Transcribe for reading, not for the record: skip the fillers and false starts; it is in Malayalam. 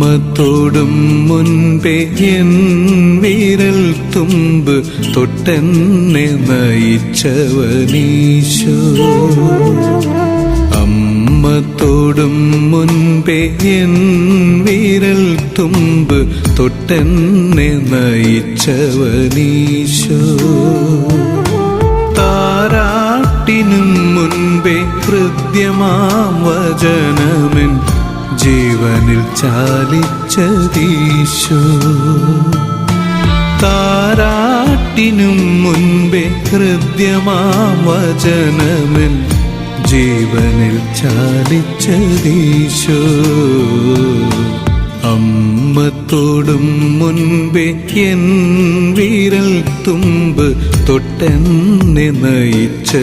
അമ്മ തൊടും മുൻപേ എൻ വിരൽ തുമ്പ് തൊട്ടെന്നെ നയിച്ചവനീശോ. അമ്മ തൊടും മുൻപേ എൻ വിരൽ തുമ്പ് തൊട്ടെന്നെ നയിച്ചവനീശോ. താരാട്ടിനും മുൻപേ ഹൃദ്യമാം വചനമെൻ ജീവനിൽ ചാലിച്ചതീശോ. താരാട്ടിനും മുൻപേ ഹൃദ്യമാം വചനമെൻ ജീവനിൽ ചാലിച്ചതീശോ. അമ്മ തൊടും മുൻപേ എൻ വിരൽ തുമ്പ് തൊട്ടെന്നെ നയിച്ചവനീശോ.